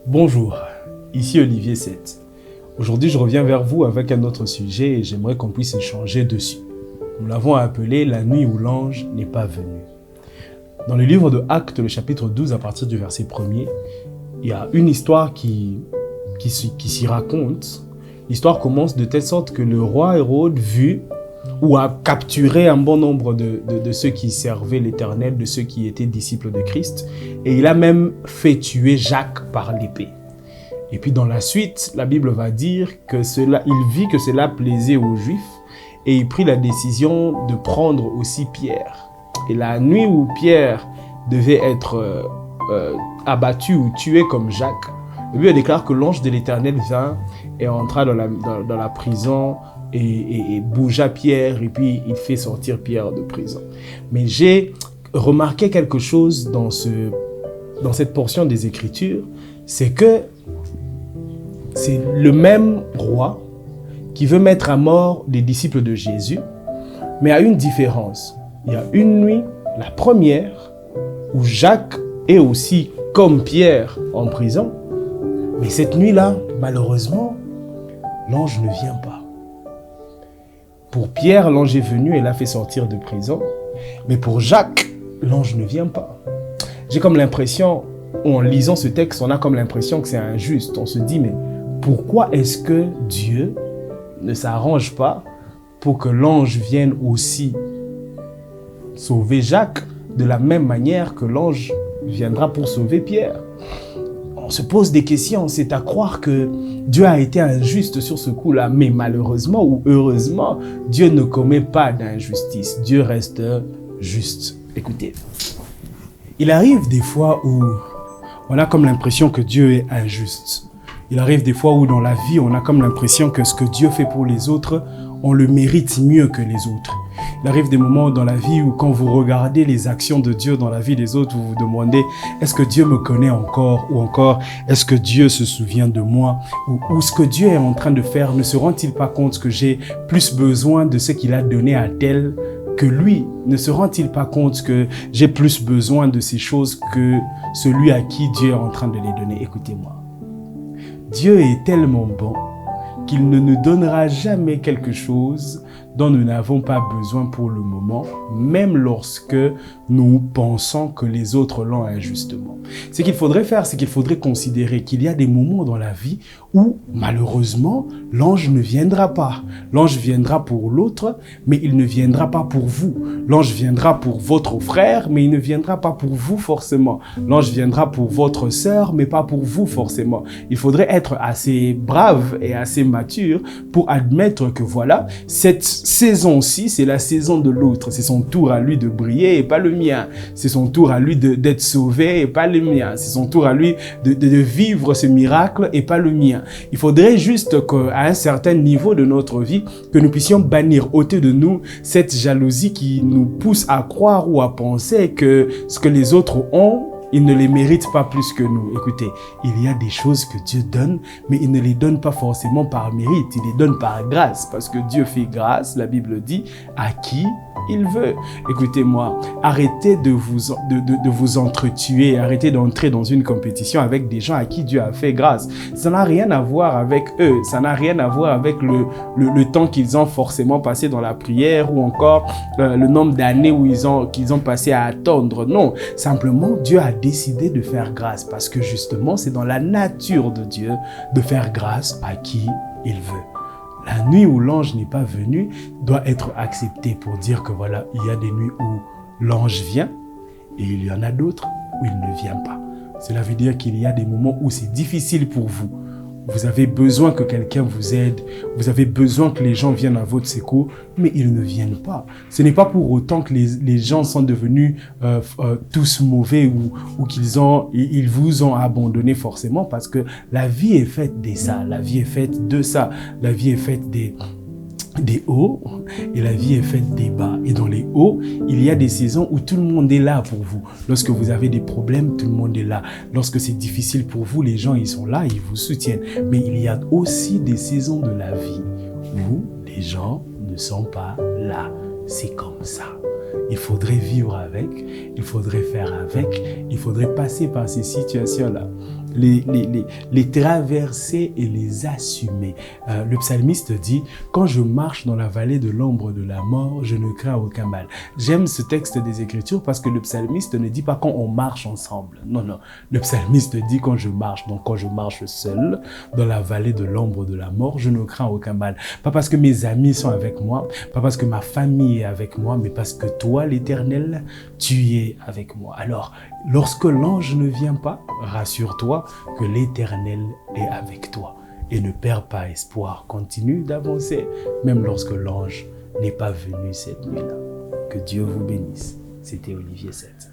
Bonjour, ici Olivier Seth. Aujourd'hui, je reviens vers vous avec un autre sujet et j'aimerais qu'on puisse échanger dessus. Nous l'avons appelé « La nuit où l'ange n'est pas venu ». Dans le livre de Actes, le chapitre 12, à partir du verset 1er, il y a une histoire qui s'y raconte. L'histoire commence de telle sorte que le roi Hérode vu ou a capturé un bon nombre de ceux qui servaient l'Éternel, de ceux qui étaient disciples de Christ. Et il a même fait tuer Jacques par l'épée. Et puis dans la suite, la Bible va dire il vit que cela plaisait aux Juifs et il prit la décision de prendre aussi Pierre. Et la nuit où Pierre devait être abattu ou tué comme Jacques, la Bible déclare que l'ange de l'Éternel vint et entra dans la prison et bougea Pierre et puis il fait sortir Pierre de prison. Mais j'ai remarqué quelque chose dans cette portion des Écritures, c'est que c'est le même roi qui veut mettre à mort des disciples de Jésus, mais à une différence. Il y a une nuit, la première, où Jacques est aussi comme Pierre en prison, mais cette nuit-là, malheureusement, l'ange ne vient pas. Pour Pierre, l'ange est venu et l'a fait sortir de prison. Mais pour Jacques, l'ange ne vient pas. J'ai comme l'impression, en lisant ce texte, on a comme l'impression que c'est injuste. On se dit, mais pourquoi est-ce que Dieu ne s'arrange pas pour que l'ange vienne aussi sauver Jacques de la même manière que l'ange viendra pour sauver Pierre? On se pose des questions, c'est à croire que Dieu a été injuste sur ce coup-là, mais malheureusement ou heureusement, Dieu ne commet pas d'injustice. Dieu reste juste. Écoutez, il arrive des fois où on a comme l'impression que Dieu est injuste. Il arrive des fois où dans la vie, on a comme l'impression que ce que Dieu fait pour les autres, on le mérite mieux que les autres. Il arrive des moments dans la vie où quand vous regardez les actions de Dieu dans la vie des autres, vous vous demandez, est-ce que Dieu me connaît encore? Ou encore, est-ce que Dieu se souvient de moi? Ou ce que Dieu est en train de faire, ne se rend-il pas compte que j'ai plus besoin de ce qu'il a donné à tel que lui? Ne se rend-il pas compte que j'ai plus besoin de ces choses que celui à qui Dieu est en train de les donner? Écoutez-moi. Dieu est tellement bon qu'il ne nous donnera jamais quelque chose dont nous n'avons pas besoin pour le moment, même lorsque nous pensons que les autres l'ont injustement. Ce qu'il faudrait faire, c'est qu'il faudrait considérer qu'il y a des moments dans la vie où, malheureusement, l'ange ne viendra pas. L'ange viendra pour l'autre, mais il ne viendra pas pour vous. L'ange viendra pour votre frère, mais il ne viendra pas pour vous forcément. L'ange viendra pour votre sœur, mais pas pour vous forcément. Il faudrait être assez brave et assez mature pour admettre que voilà, cette saison-ci, c'est la saison de l'autre. C'est son tour à lui de briller et pas le mien. C'est son tour à lui d'être sauvé et pas le mien. C'est son tour à lui de vivre ce miracle et pas le mien. Il faudrait juste qu'à un certain niveau de notre vie, que nous puissions bannir, ôter de nous cette jalousie qui nous pousse à croire ou à penser que ce que les autres ont, ils ne les méritent pas plus que nous. Écoutez, il y a des choses que Dieu donne, mais il ne les donne pas forcément par mérite, il les donne par grâce, parce que Dieu fait grâce, la Bible dit, à qui il veut. Écoutez-moi, arrêtez de vous entretuer, arrêtez d'entrer dans une compétition avec des gens à qui Dieu a fait grâce. Ça n'a rien à voir avec eux, ça n'a rien à voir avec le temps qu'ils ont forcément passé dans la prière ou encore le nombre d'années qu'ils ont passé à attendre. Non, simplement Dieu a décidé de faire grâce parce que justement c'est dans la nature de Dieu de faire grâce à qui il veut. La nuit où l'ange n'est pas venu doit être acceptée pour dire que voilà, il y a des nuits où l'ange vient et il y en a d'autres où il ne vient pas. Cela veut dire qu'il y a des moments où c'est difficile pour vous. Vous avez besoin que quelqu'un vous aide, vous avez besoin que les gens viennent à votre secours, mais ils ne viennent pas. Ce n'est pas pour autant que les gens sont devenus tous mauvais ou qu'ils vous ont abandonné forcément, parce que la vie est faite de ça, la vie est faite de ça, la vie est faite des hauts et la vie est faite des bas. Et dans les hauts, il y a des saisons où tout le monde est là pour vous. Lorsque vous avez des problèmes, tout le monde est là. Lorsque c'est difficile pour vous, les gens, ils sont là, ils vous soutiennent. Mais il y a aussi des saisons de la vie où les gens ne sont pas là. C'est comme ça. Il faudrait vivre avec, il faudrait faire avec, il faudrait passer par ces situations-là. Les traverser et les assumer. Le psalmiste dit « Quand je marche dans la vallée de l'ombre de la mort, je ne crains aucun mal. » J'aime ce texte des Écritures parce que le psalmiste ne dit pas quand on marche ensemble. Non, non. Le psalmiste dit quand je marche. Donc quand je marche seul dans la vallée de l'ombre de la mort, je ne crains aucun mal. Pas parce que mes amis sont avec moi, pas parce que ma famille est avec moi, mais parce que toi, l'Éternel, tu es avec moi. Alors, lorsque l'ange ne vient pas, rassure-toi que l'Éternel est avec toi. Et ne perds pas espoir, continue d'avancer, même lorsque l'ange n'est pas venu cette nuit-là. Que Dieu vous bénisse. C'était Olivier 7.